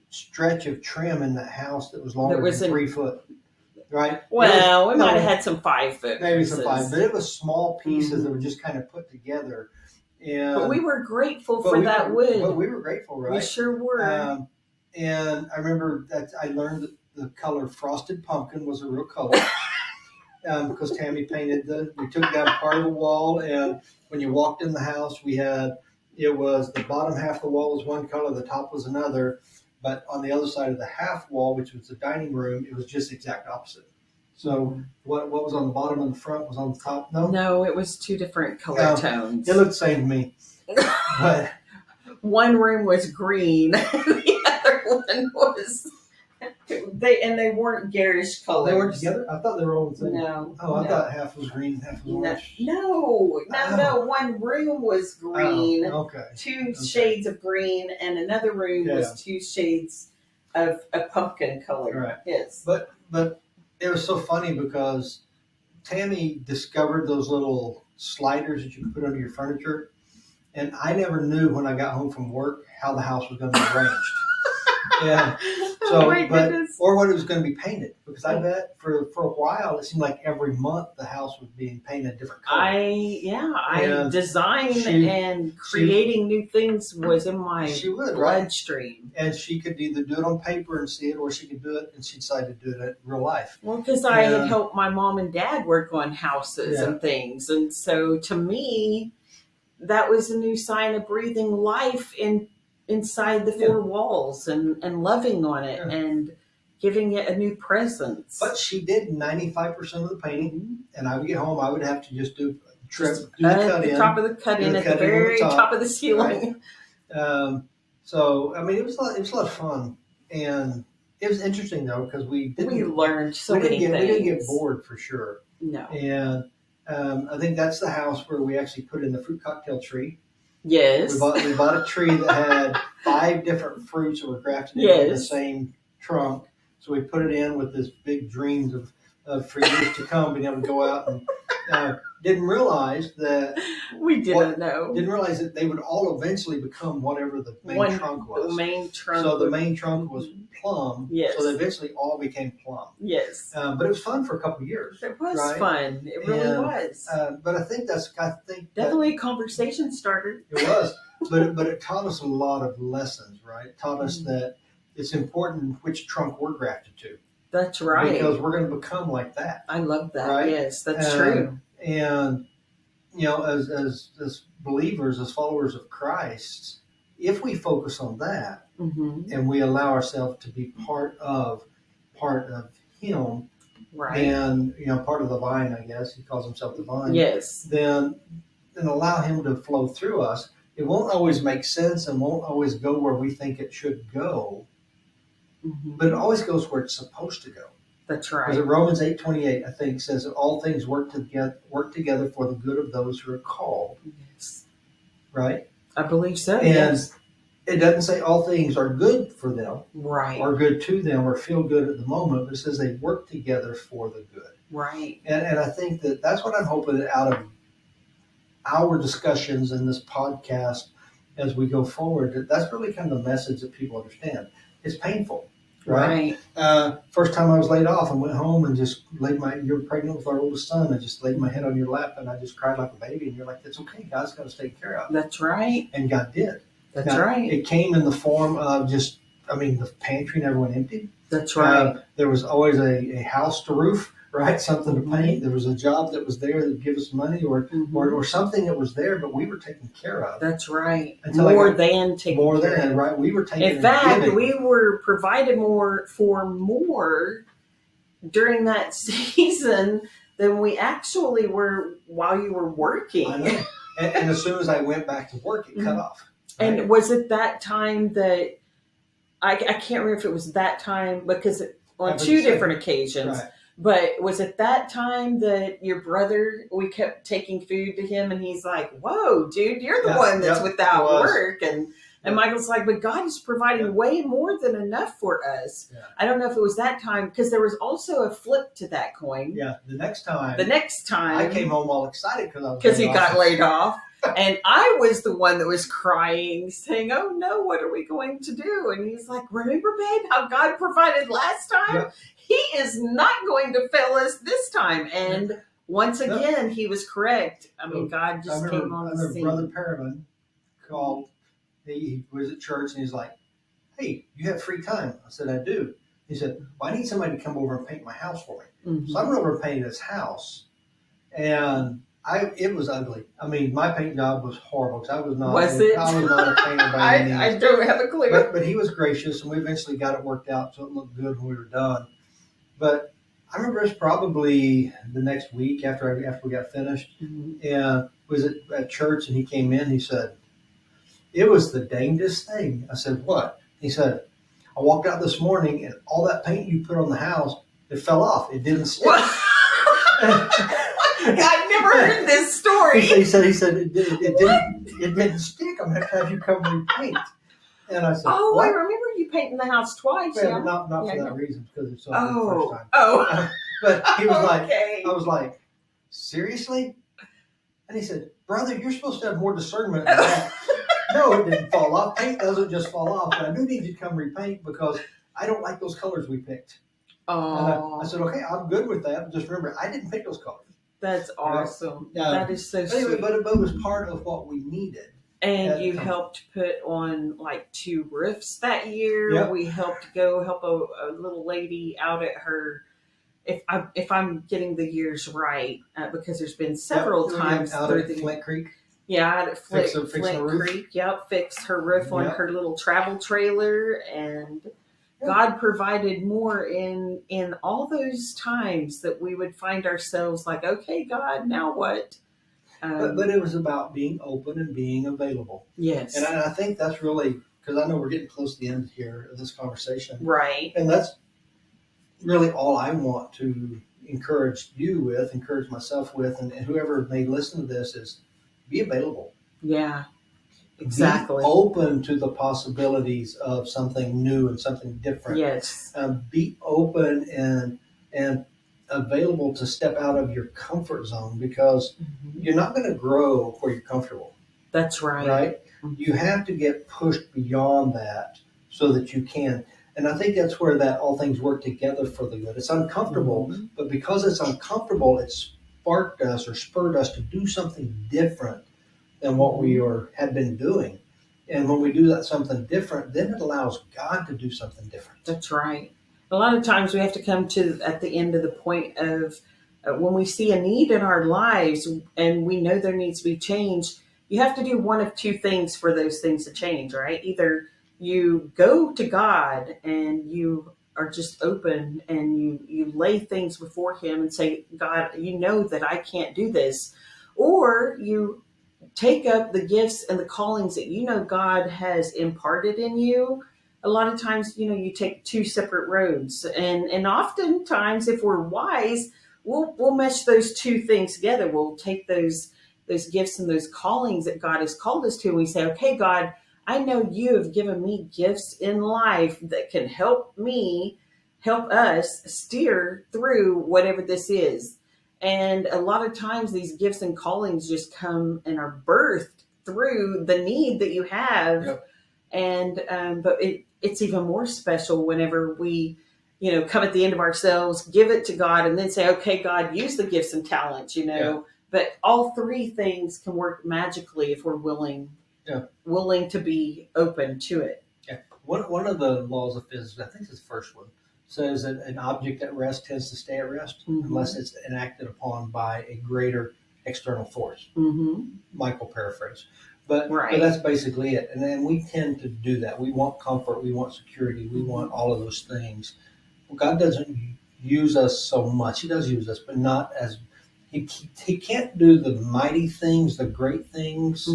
stretch of trim in the house that was longer than 3 foot. Right. Well, we might have had some 5 foot. Maybe some 5, but it was small pieces that were just kind of put together. But we were grateful for that wood. But we were grateful, right? We sure were. And I remember that I learned that the color frosted pumpkin was a real color because Tammy painted we took down part of the wall, and when you walked in the house, it was the bottom half of the wall was one color, the top was another. But on the other side of the half wall, which was the dining room, it was just the exact opposite. So what was on the bottom and the front was on the top? No, it was 2 different color tones. It looked the same to me. But one room was green, the other one was they weren't garish colors. They weren't together? I thought they were all the same. No. I thought half was green, half was orange. No. One room was green. Oh, okay. 2 shades of green, and another room was 2 shades of a pumpkin color. Right. Yes. But it was so funny because Tammy discovered those little sliders that you could put under your furniture, and I never knew when I got home from work how the house was going to be arranged. Yeah. So, or what it was going to be painted, because I bet for a while it seemed like every month the house was being painted a different color. I design and creating new things was in my bloodstream. Right? And she could either do it on paper and see it, or she could do it and she decided to do it in real life. Well, because I had helped my mom and dad work on houses and things, and so to me, that was a new sign of breathing life inside the 4 walls and loving on it. And giving it a new presence. But she did 95% of the painting, and I would get home. I would have to just do do the cut in, top of the cut in at the very top of the ceiling. Right? So I mean, it was a lot of fun, and it was interesting though because we learned so many things. We didn't get bored for sure. No. And I think that's the house where we actually put in the fruit cocktail tree. Yes. We bought a tree that had 5 different fruits that were grafted into the same trunk. So we put it in with this big dreams of for years to come being able to go out and didn't realize that didn't realize that they would all eventually become whatever the main trunk was. The main trunk. So the main trunk was plum. Yes. So they eventually all became plum. Yes. But it was fun for a couple of years. It was fun. It really was. But I think definitely a conversation starter. It was, but it taught us a lot of lessons, right? It taught us that it's important which trunk we're grafted to. That's right. Because we're going to become like that. I love that. Right? Yes, that's true. And as believers, as followers of Christ, if we focus on that and we allow ourselves to be part of Him, right? And part of the vine, I guess he calls himself the vine. Yes. Then allow Him to flow through us. It won't always make sense and won't always go where we think it should go, but it always goes where it's supposed to go. That's right. Because Romans 8:28, I think, says that all things work together for the good of those who are called. Yes. Right? I believe so. And yes. It doesn't say all things are good for them, right, or good to them, or feel good at the moment, but it says they work together for the good. Right. And I think that's what I'm hoping out of our discussions in this podcast as we go forward. That's really kind of the message that people understand. It's painful. Right. First time I was laid off, I went home and just you're pregnant with our oldest son. I just laid my head on your lap and I just cried like a baby. And you're like, that's okay. God's got to take care of it. That's right. And God did. That's right. It came in the form of the pantry never went empty. That's right. There was always a house to roof, right? Something to paint. There was a job that was there that would give us money or something that was there, but we were taken care of. That's right. More than taken care of. Right? We were taken. In fact, we were provided more during that season than we actually were while you were working. I know. And as soon as I went back to work, it cut off. Right? And was it that time that I can't remember if it was that time because on 2 different occasions. Right. But was it that time that your brother, we kept taking food to him and he's like, whoa, dude, you're the one that's without work. And Michael's like, but God is providing way more than enough for us. Yeah. I don't know if it was that time because there was also a flip to that coin. Yeah, the next time I came home all excited because he got laid off. And I was the one that was crying, saying, oh no, what are we going to do? And he's like, remember, babe, how God provided last time? Yeah. He is not going to fail us this time. And once again, he was correct. I mean, God just came on the scene. Brother Perriman called. He was at church and he's like, hey, you have free time? I said, I do. He said, well, I need somebody to come over and paint my house for me. Mm-hmm. So I went over and painted his house. And it was ugly. I mean, my paint job was horrible because I was not a painter by any means. I don't have a clue. But he was gracious, and we eventually got it worked out so it looked good when we were done. But I remember it was probably the next week after we got finished, and was at church, and he came in. He said, "It was the dangest thing." I said, "What?" He said, "I walked out this morning, and all that paint you put on the house, it fell off. It didn't stick." I've never heard this story. He said it didn't stick. I'm going to have you come repaint. And I said, "Oh, what?" I remember you painting the house twice. Well, not for that reason, because it's so good the first time. Oh, but he was like, I was like, seriously? And he said, "Brother, you're supposed to have more discernment than that." No, it didn't fall off. Paint doesn't just fall off. But I do need you to come repaint because I don't like those colors we picked. Oh, I said, okay, I'm good with that. But just remember, I didn't pick those colors. That's awesome. That is so sweet. Anyway, but it was part of what we needed. And you helped put on like 2 roofs that year. Yep. We helped help a little lady out at her. If I'm getting the years right, because there's been several times out through at Flint Creek. Yeah, out at fix Flint her roof. Creek. Yep, fix her roof on her little travel trailer, and God provided more in all those times that we would find ourselves like, okay, God, now what? But it was about being open and being available. Yes. And I think that's really, because I know we're getting close to the end here of this conversation. Right. And that's really all I want to encourage you with, encourage myself with, and whoever may listen to this is be available. Yeah. Exactly. Be open to the possibilities of something new and something different. Yes. Be open and available to step out of your comfort zone, because you're not going to grow where you're comfortable. That's right. Right? You have to get pushed beyond that so that you can. And I think that's where that all things work together for the good. It's uncomfortable, but because it's uncomfortable, it sparked us or spurred us to do something different than what we had been doing. And when we do that something different, then it allows God to do something different. That's right. A lot of times we have to come to at the end of the point of when we see a need in our lives and we know there needs to be change, you have to do one of two things for those things to change, right? Either you go to God and you are just open and you lay things before him and say, God, you know that I can't do this. Or you take up the gifts and the callings that you know God has imparted in you. A lot of times, you take two separate roads, and oftentimes, if we're wise, we'll mesh those two things together. We'll take those gifts and those callings that God has called us to, and we say, okay, God, I know you have given me gifts in life that can help us steer through whatever this is. And a lot of times these gifts and callings just come and are birthed through the need that you have. Yep. And but it's even more special whenever we, come at the end of ourselves, give it to God, and then say, okay, God, use the gifts and talents, Yeah. But all three things can work magically if we're willing to be open to it. Yeah. One of the laws of physics, I think it's the first one, says that an object at rest tends to stay at rest unless it's enacted upon by a greater external force. Michael paraphrase. But that's basically it. And then we tend to do that. We want comfort. We want security. We want all of those things. Well, God doesn't use us so much. He does use us, but not as he can't do the mighty things, the great things,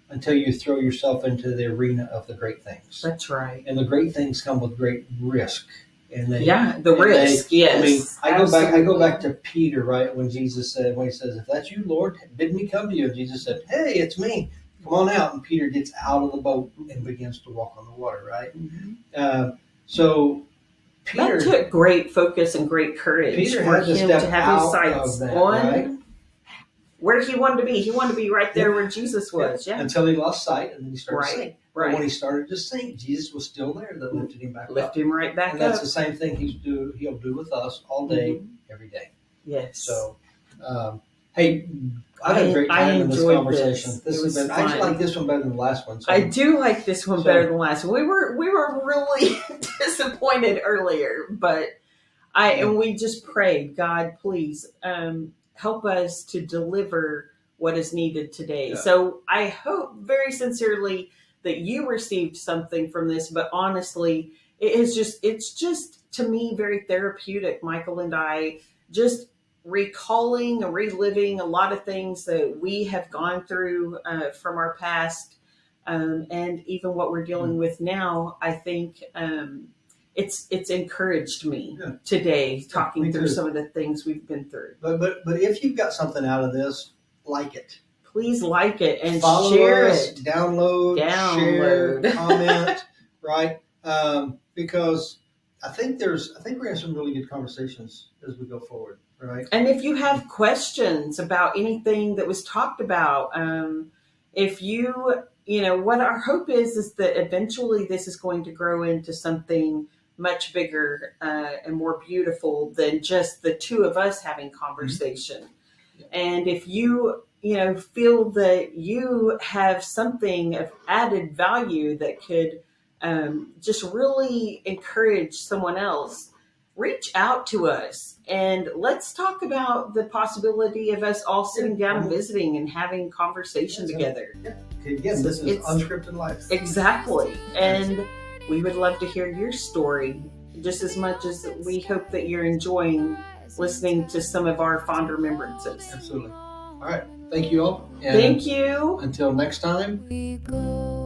until you throw yourself into the arena of the great things. That's right. And the great things come with great risk. And Risk. Yes. I go back to Peter, right? When he says, "If that's you, Lord, bid me come to you." And Jesus said, "Hey, it's me. Come on out." And Peter gets out of the boat and begins to walk on the water, right? So Peter, that took great focus and great courage Peter for had to him step to have his sights that, on right? where he wanted to be. He wanted to be right there where Jesus was. Yeah. Until he lost sight, and then he started to sink. Right. But when he started to sink, Jesus was still there that lifted him back up. Lift him right back and up. That's the same thing he'll do with us all day, every day. Yes. So, hey, I had a great time in this conversation. This has been. I actually like this one better than the last one. So. I do like this one better than the last one. We were really disappointed earlier, but and we just prayed, God, please help us to deliver what is needed today. Yeah. So I hope very sincerely that you received something from this, but honestly, it's just to me very therapeutic. Michael and I just recalling and reliving a lot of things that we have gone through from our past, and even what we're dealing with now. I think it's encouraged me today talking through some of the things we've been through. But if you've got something out of this, like it. Please like it and follow share us, it. Download, share, comment, right? Because I think we're going to have some really good conversations as we go forward, right? And if you have questions about anything that was talked about, if what our hope is that eventually this is going to grow into something much bigger and more beautiful than just the two of us having conversation. And if you feel that you have something of added value that could just really encourage someone else, reach out to us and let's talk about the possibility of us all sitting down and visiting and having conversation together. Again, this is unscripted life. Exactly. And We would love to hear your story just as much as we hope that you're enjoying listening to some of our fond remembrances. Absolutely. All right. Thank you all. And Thank you. until next time. We go.